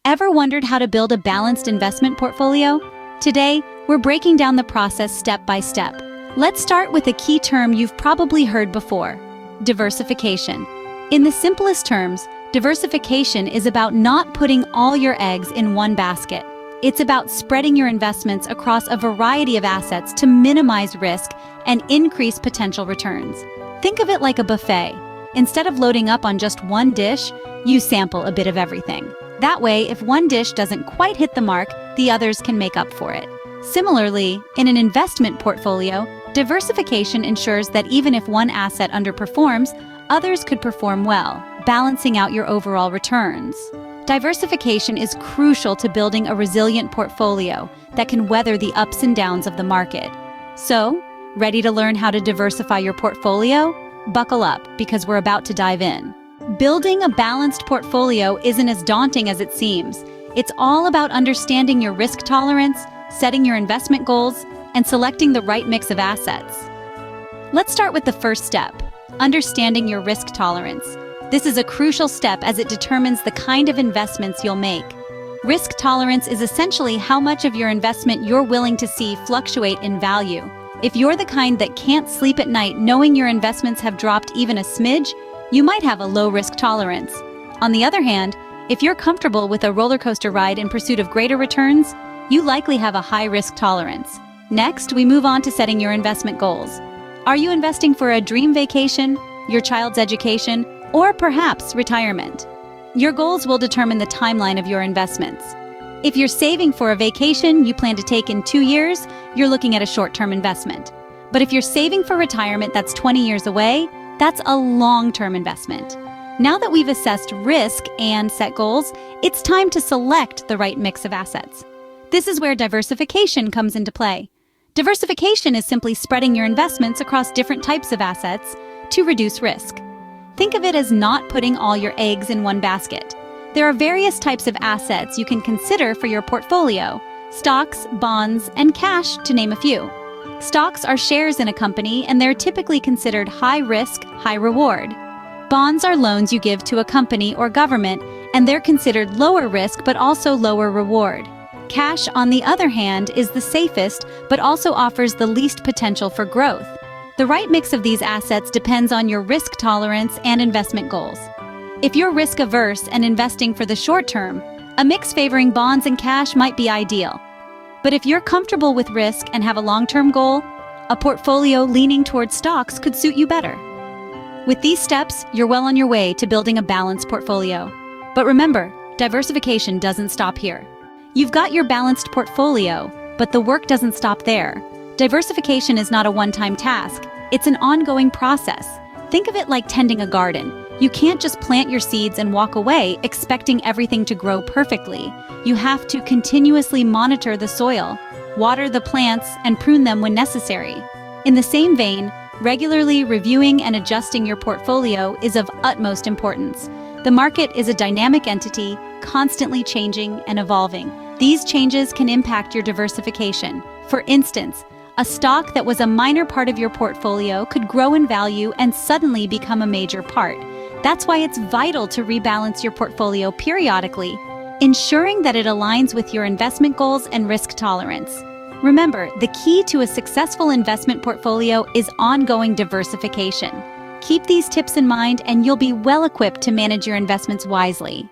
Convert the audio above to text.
Ever wondered how to build a balanced investment portfolio? Today, we're breaking down the process step by step. Let's start with a key term you've probably heard before: diversification. In the simplest terms, diversification is about not putting all your eggs in one basket. It's about spreading your investments across a variety of assets to minimize risk and increase potential returns. Think of it like a buffet. Instead of loading up on just one dish, you sample a bit of everything. That way, if one dish doesn't quite hit the mark, the others can make up for it. Similarly, in an investment portfolio, diversification ensures that even if one asset underperforms, others could perform well, balancing out your overall returns. Diversification is crucial to building a resilient portfolio that can weather the ups and downs of the market. So, ready to learn how to diversify your portfolio? Buckle up, because we're about to dive in. Building a balanced portfolio isn't as daunting as it seems. It's all about understanding your risk tolerance, setting your investment goals, and selecting the right mix of assets. Let's start with the first step: understanding your risk tolerance. This is a crucial step as it determines the kind of investments you'll make. Risk tolerance is essentially how much of your investment you're willing to see fluctuate in value. If you're the kind that can't sleep at night knowing your investments have dropped even a smidge, you might have a low risk tolerance. On the other hand, if you're comfortable with a roller coaster ride in pursuit of greater returns, you likely have a high risk tolerance. Next, we move on to setting your investment goals. Are you investing for a dream vacation, your child's education, or perhaps retirement? Your goals will determine the timeline of your investments. If you're saving for a vacation you plan to take in 2 years, you're looking at a short-term investment. But if you're saving for retirement that's 20 years away, that's a long-term investment. Now that we've assessed risk and set goals, it's time to select the right mix of assets. This is where diversification comes into play. Diversification is simply spreading your investments across different types of assets to reduce risk. Think of it as not putting all your eggs in one basket. There are various types of assets you can consider for your portfolio: stocks, bonds, and cash, to name a few. Stocks are shares in a company, and they're typically considered high risk, high reward. Bonds are loans you give to a company or government, and they're considered lower risk but also lower reward. Cash, on the other hand, is the safest but also offers the least potential for growth. The right mix of these assets depends on your risk tolerance and investment goals. If you're risk averse and investing for the short term, a mix favoring bonds and cash might be ideal. But if you're comfortable with risk and have a long-term goal, a portfolio leaning towards stocks could suit you better. With these steps, you're well on your way to building a balanced portfolio. But remember, diversification doesn't stop here. You've got your balanced portfolio, but the work doesn't stop there. Diversification is not a one-time task. It's an ongoing process. Think of it like tending a garden. You can't just plant your seeds and walk away expecting everything to grow perfectly. You have to continuously monitor the soil, water the plants, and prune them when necessary. In the same vein, regularly reviewing and adjusting your portfolio is of utmost importance. The market is a dynamic entity, constantly changing and evolving. These changes can impact your diversification. For instance, a stock that was a minor part of your portfolio could grow in value and suddenly become a major part. That's why it's vital to rebalance your portfolio periodically, ensuring that it aligns with your investment goals and risk tolerance. Remember, the key to a successful investment portfolio is ongoing diversification. Keep these tips in mind and you'll be well equipped to manage your investments wisely.